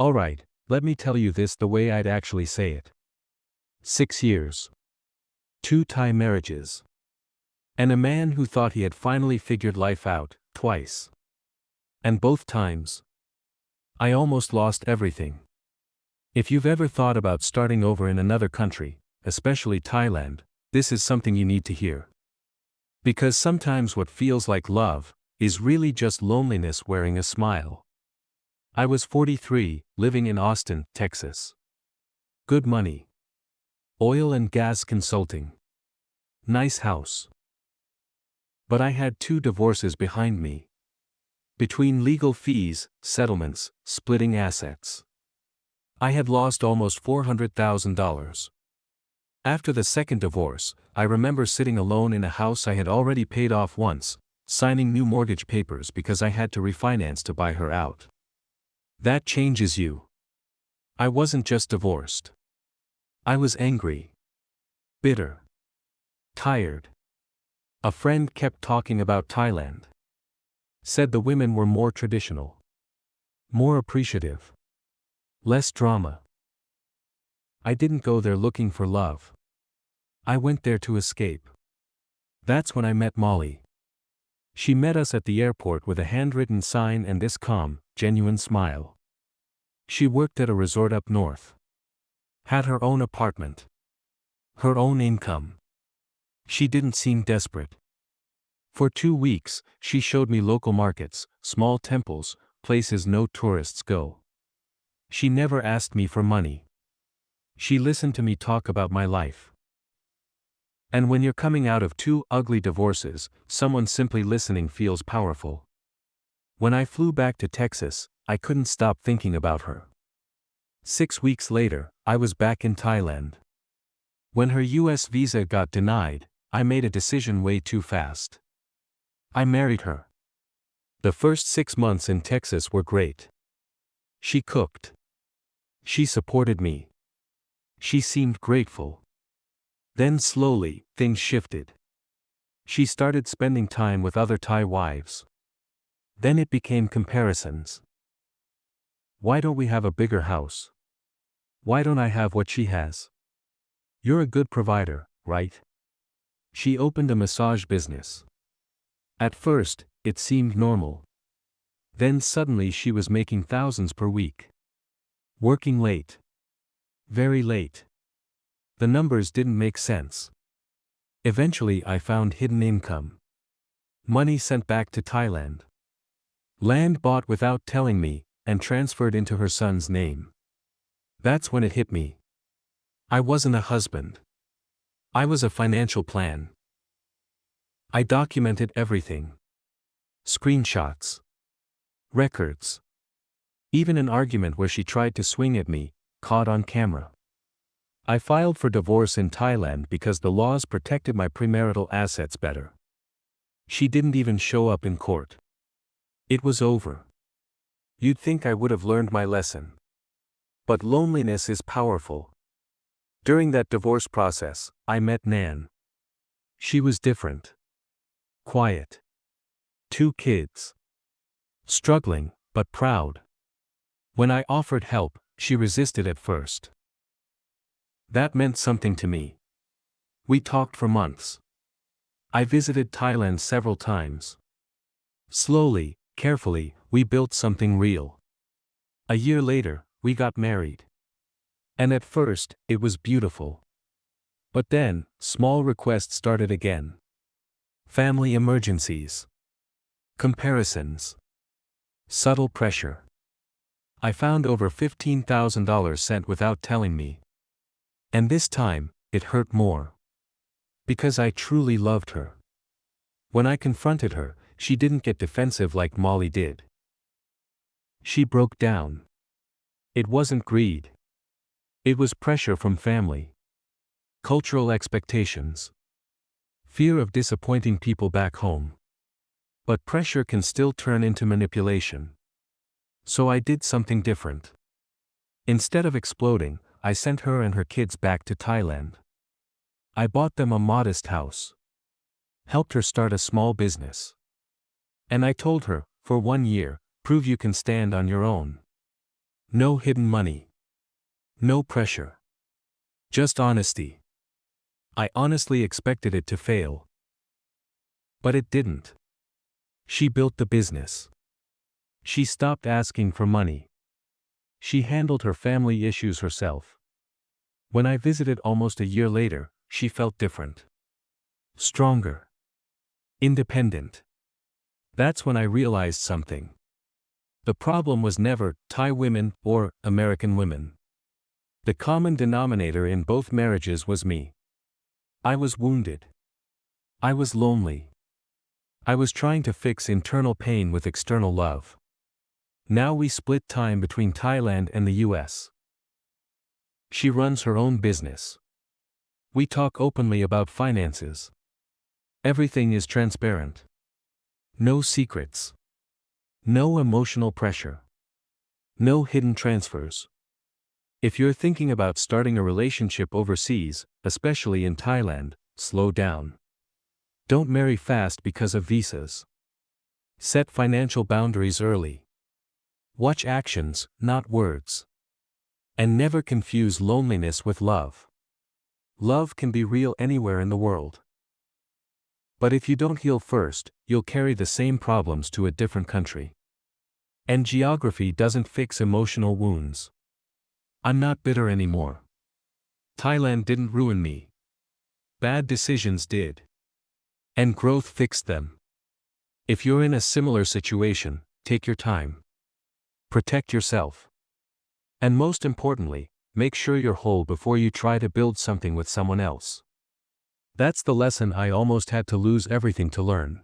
Alright, let me tell you this the way I'd actually say it. 6 years. 2 Thai marriages. And a man who thought he had finally figured life out, twice. And both times, I almost lost everything. If you've ever thought about starting over in another country, especially Thailand, this is something you need to hear. Because sometimes what feels like love is really just loneliness wearing a smile. I was 43, living in Austin, Texas. Good money. Oil and gas consulting. Nice house. But I had 2 divorces behind me. Between legal fees, settlements, splitting assets, I had lost almost $400,000. After the second divorce, I remember sitting alone in a house I had already paid off once, signing new mortgage papers because I had to refinance to buy her out. That changes you. I wasn't just divorced. I was angry. Bitter. Tired. A friend kept talking about Thailand. Said the women were more traditional. More appreciative. Less drama. I didn't go there looking for love. I went there to escape. That's when I met Molly. She met us at the airport with a handwritten sign and this calm, genuine smile. She worked at a resort up north. Had her own apartment. Her own income. She didn't seem desperate. For 2 weeks, she showed me local markets, small temples, places no tourists go. She never asked me for money. She listened to me talk about my life. And when you're coming out of 2 ugly divorces, someone simply listening feels powerful. When I flew back to Texas, I couldn't stop thinking about her. 6 weeks later, I was back in Thailand. When her US visa got denied, I made a decision way too fast. I married her. The first 6 months in Texas were great. She cooked. She supported me. She seemed grateful. Then slowly, things shifted. She started spending time with other Thai wives. Then it became comparisons. Why don't we have a bigger house? Why don't I have what she has? You're a good provider, right? She opened a massage business. At first, it seemed normal. Then suddenly she was making thousands per week. Working late. Very late. The numbers didn't make sense. Eventually I found hidden income. Money sent back to Thailand. Land bought without telling me, and transferred into her son's name. That's when it hit me. I wasn't a husband. I was a financial plan. I documented everything. Screenshots. Records. Even an argument where she tried to swing at me, caught on camera. I filed for divorce in Thailand because the laws protected my premarital assets better. She didn't even show up in court. It was over. You'd think I would have learned my lesson. But loneliness is powerful. During that divorce process, I met Nan. She was different. Quiet. 2 kids. Struggling, but proud. When I offered help, she resisted at first. That meant something to me. We talked for months. I visited Thailand several times. Slowly, carefully, we built something real. A year later, we got married. And at first, it was beautiful. But then, small requests started again. Family emergencies. Comparisons. Subtle pressure. I found over $15,000 sent without telling me. And this time, it hurt more. Because I truly loved her. When I confronted her, she didn't get defensive like Molly did. She broke down. It wasn't greed. It was pressure from family. Cultural expectations. Fear of disappointing people back home. But pressure can still turn into manipulation. So I did something different. Instead of exploding, I sent her and her kids back to Thailand. I bought them a modest house. Helped her start a small business. And I told her, for 1 year, prove you can stand on your own. No hidden money. No pressure. Just honesty. I honestly expected it to fail. But it didn't. She built the business. She stopped asking for money. She handled her family issues herself. When I visited almost a year later, she felt different. Stronger. Independent. That's when I realized something. The problem was never Thai women or American women. The common denominator in both marriages was me. I was wounded. I was lonely. I was trying to fix internal pain with external love. Now we split time between Thailand and the US. She runs her own business. We talk openly about finances. Everything is transparent. No secrets. No emotional pressure. No hidden transfers. If you're thinking about starting a relationship overseas, especially in Thailand, slow down. Don't marry fast because of visas. Set financial boundaries early. Watch actions, not words. And never confuse loneliness with love. Love can be real anywhere in the world. But if you don't heal first, you'll carry the same problems to a different country. And geography doesn't fix emotional wounds. I'm not bitter anymore. Thailand didn't ruin me. Bad decisions did. And growth fixed them. If you're in a similar situation, take your time. Protect yourself. And most importantly, make sure you're whole before you try to build something with someone else. That's the lesson I almost had to lose everything to learn.